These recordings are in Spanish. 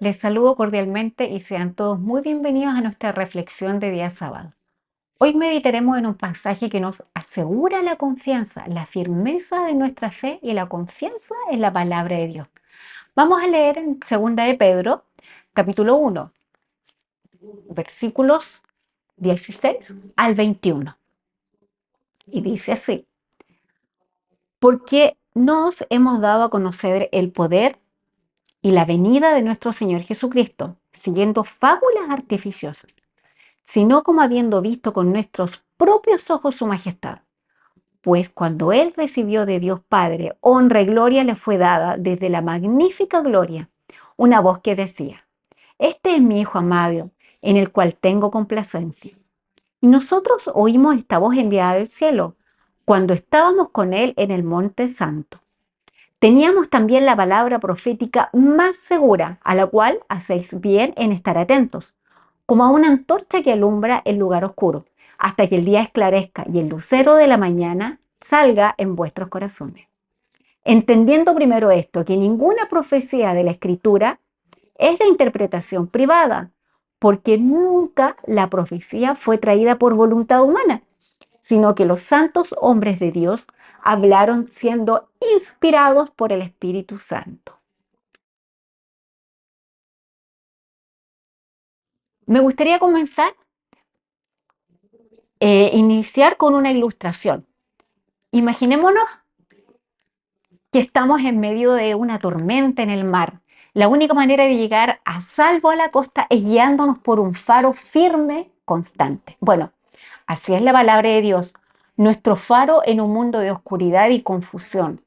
Les saludo cordialmente y sean todos muy bienvenidos a nuestra reflexión de día sábado. Hoy meditaremos en un pasaje que nos asegura la confianza, la firmeza de nuestra fe y la confianza en la palabra de Dios. Vamos a leer en 2 de Pedro, capítulo 1, versículos 16 al 21. Y dice así: porque nos hemos dado a conocer el poder y la venida de nuestro Señor Jesucristo, siguiendo fábulas artificiosas, sino como habiendo visto con nuestros propios ojos su majestad. Pues cuando él recibió de Dios Padre, honra y gloria le fue dada desde la magnífica gloria, una voz que decía: este es mi Hijo amado, en el cual tengo complacencia. Y nosotros oímos esta voz enviada del cielo, cuando estábamos con él en el monte santo. Teníamos también la palabra profética más segura, a la cual hacéis bien en estar atentos, como a una antorcha que alumbra el lugar oscuro, hasta que el día esclarezca y el lucero de la mañana salga en vuestros corazones. Entendiendo primero esto, que ninguna profecía de la Escritura es de interpretación privada, porque nunca la profecía fue traída por voluntad humana, sino que los santos hombres de Dios hablaron siendo inspirados por el Espíritu Santo. Me gustaría comenzar, iniciar con una ilustración. Imaginémonos que estamos en medio de una tormenta en el mar. La única manera de llegar a salvo a la costa es guiándonos por un faro firme, constante. Bueno, así es la palabra de Dios, nuestro faro en un mundo de oscuridad y confusión.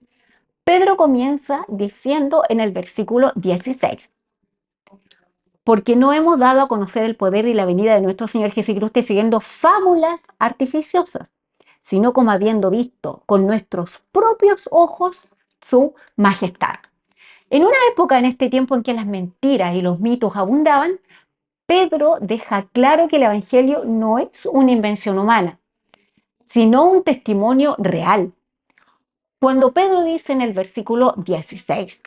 Pedro comienza diciendo en el versículo 16: porque no hemos dado a conocer el poder y la venida de nuestro Señor Jesucristo siguiendo fábulas artificiosas, sino como habiendo visto con nuestros propios ojos su majestad. En una época, en este tiempo en que las mentiras y los mitos abundaban, Pedro deja claro que el Evangelio no es una invención humana, sino un testimonio real. Cuando Pedro dice en el versículo 16,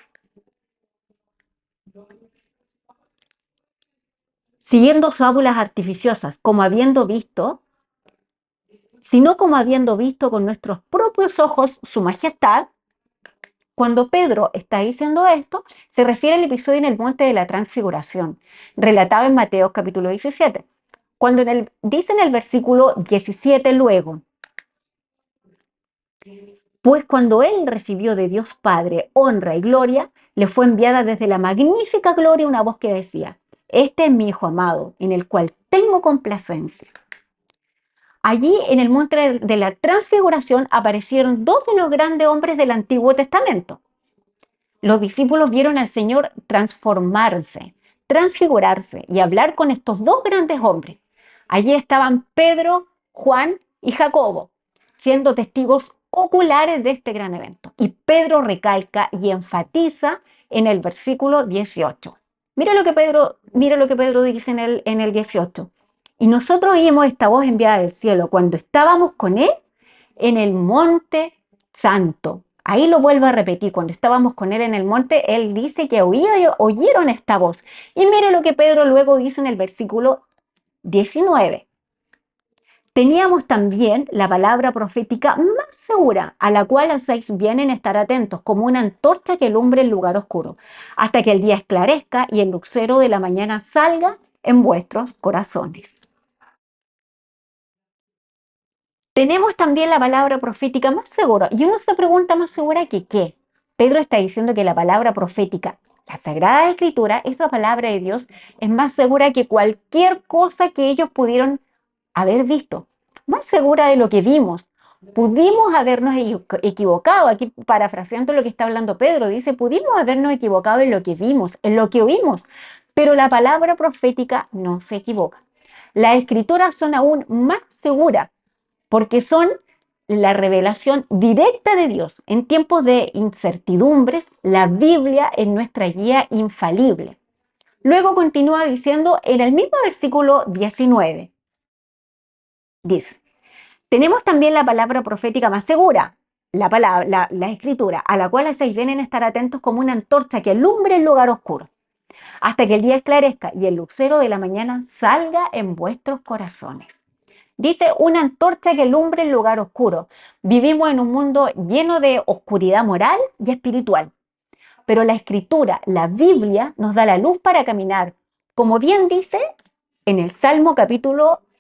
siguiendo fábulas artificiosas, como habiendo visto, sino como habiendo visto con nuestros propios ojos su majestad. Cuando Pedro está diciendo esto, se refiere al episodio en el monte de la transfiguración, relatado en Mateo capítulo 17. Cuando dice en el versículo 17 luego: pues cuando él recibió de Dios Padre honra y gloria, le fue enviada desde la magnífica gloria una voz que decía: este es mi Hijo amado, en el cual tengo complacencia. Allí en el monte de la transfiguración aparecieron dos de los grandes hombres del Antiguo Testamento. Los discípulos vieron al Señor transformarse, transfigurarse y hablar con estos dos grandes hombres. Allí estaban Pedro, Juan y Jacobo, siendo testigos oculares de este gran evento. Y Pedro recalca y enfatiza en el versículo 18. Mira lo que Pedro dice en el 18. Y nosotros oímos esta voz enviada del cielo cuando estábamos con él en el monte santo. Ahí lo vuelvo a repetir, cuando estábamos con él en el monte, él dice que oyeron esta voz. Y mire lo que Pedro luego dice en el versículo 19. Teníamos también la palabra profética más segura, a la cual hacéis bien en estar atentos, como una antorcha que alumbre el lugar oscuro, hasta que el día esclarezca y el lucero de la mañana salga en vuestros corazones. Tenemos también la palabra profética más segura. Y uno se pregunta: ¿más segura que qué? Pedro está diciendo que la palabra profética, la Sagrada Escritura, esa palabra de Dios, es más segura que cualquier cosa que ellos pudieron haber visto. Más segura de lo que vimos. Pudimos habernos equivocado. Aquí, parafraseando lo que está hablando Pedro, dice: pudimos habernos equivocado en lo que vimos, en lo que oímos. Pero la palabra profética no se equivoca. Las escrituras son aún más seguras, porque son la revelación directa de Dios. En tiempos de incertidumbres, la Biblia es nuestra guía infalible. Luego continúa diciendo en el mismo versículo 19, dice: tenemos también la palabra profética más segura, la escritura, a la cual hacéis bien en estar atentos como una antorcha que alumbre el lugar oscuro. hasta que el día esclarezca y el lucero de la mañana salga en vuestros corazones. Dice, una antorcha que alumbre el lugar oscuro. Vivimos en un mundo lleno de oscuridad moral y espiritual, pero la Escritura, la Biblia, nos da la luz para caminar. Como bien dice en el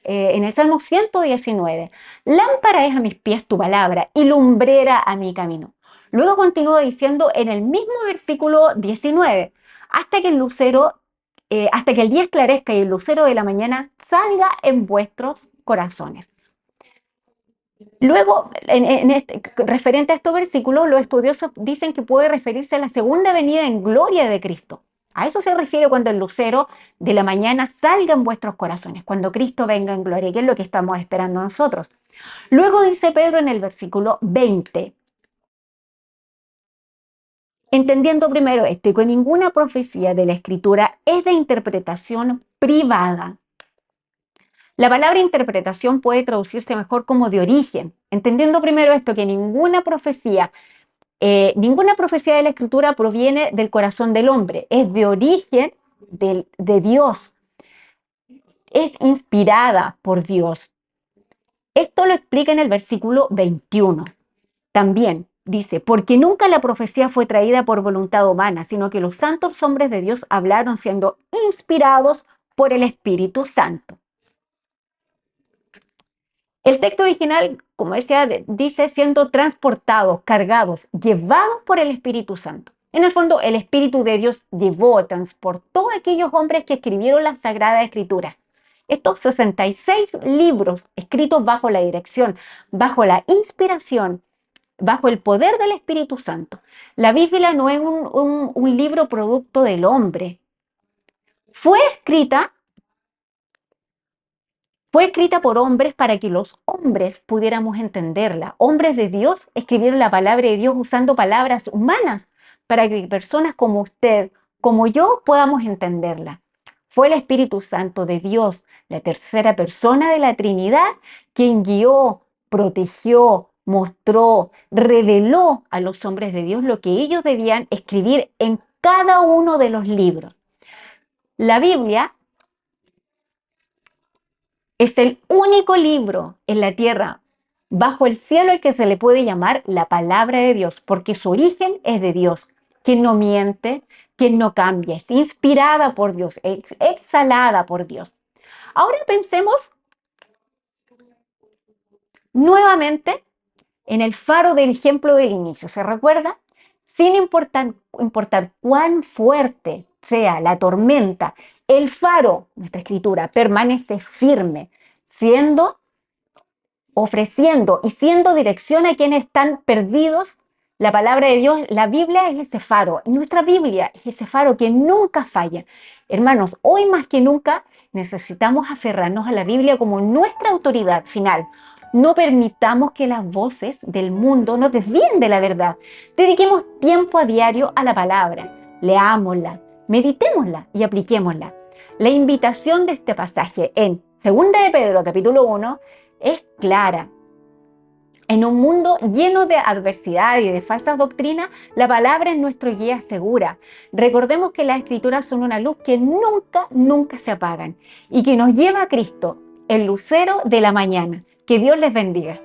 en el Salmo 119, lámpara es a mis pies tu palabra y lumbrera a mi camino. Luego continúa diciendo en el mismo versículo 19, hasta que el día esclarezca y el lucero de la mañana salga en vuestros corazones. Luego, referente a estos versículos, los estudiosos dicen que puede referirse a la segunda venida en gloria de Cristo. A eso se refiere cuando el lucero de la mañana salga en vuestros corazones, cuando Cristo venga en gloria, que es lo que estamos esperando nosotros. Luego dice Pedro en el versículo 20, entendiendo primero esto, y que ninguna profecía de la Escritura es de interpretación privada. La palabra interpretación puede traducirse mejor como de origen, entendiendo primero esto, que ninguna profecía de la Escritura proviene del corazón del hombre, es de origen de Dios, es inspirada por Dios. Esto lo explica en el versículo 21. También dice, porque nunca la profecía fue traída por voluntad humana, sino que los santos hombres de Dios hablaron siendo inspirados por el Espíritu Santo. El texto original, como decía, dice siendo transportados, cargados, llevados por el Espíritu Santo. En el fondo, el Espíritu de Dios transportó a aquellos hombres que escribieron la Sagrada Escritura. Estos 66 libros escritos bajo la dirección, bajo la inspiración, bajo el poder del Espíritu Santo. La Biblia no es un libro producto del hombre. Fue escrita por hombres para que los hombres pudiéramos entenderla. Hombres de Dios escribieron la palabra de Dios usando palabras humanas para que personas como usted, como yo, podamos entenderla. Fue el Espíritu Santo de Dios, la tercera persona de la Trinidad, quien guió, protegió, mostró, reveló a los hombres de Dios lo que ellos debían escribir en cada uno de los libros. La Biblia es el único libro en la tierra, bajo el cielo, al que se le puede llamar la palabra de Dios, porque su origen es de Dios, quien no miente, quien no cambia, es inspirada por Dios, exhalada por Dios. Ahora pensemos nuevamente en el faro del ejemplo del inicio. ¿Se recuerda? Sin importar cuán fuerte sea la tormenta, el faro, nuestra escritura, permanece firme, ofreciendo y siendo dirección a quienes están perdidos. La palabra de Dios, la Biblia es ese faro. Nuestra Biblia es ese faro que nunca falla. Hermanos, hoy más que nunca necesitamos aferrarnos a la Biblia como nuestra autoridad final. No permitamos que las voces del mundo nos desvíen de la verdad. Dediquemos tiempo a diario a la palabra. Leámosla, meditémosla y apliquémosla. La invitación de este pasaje en 2 de Pedro, capítulo 1, es clara. En un mundo lleno de adversidad y de falsas doctrinas, la palabra es nuestro guía segura. Recordemos que las Escrituras son una luz que nunca se apagan y que nos lleva a Cristo, el lucero de la mañana. Que Dios les bendiga.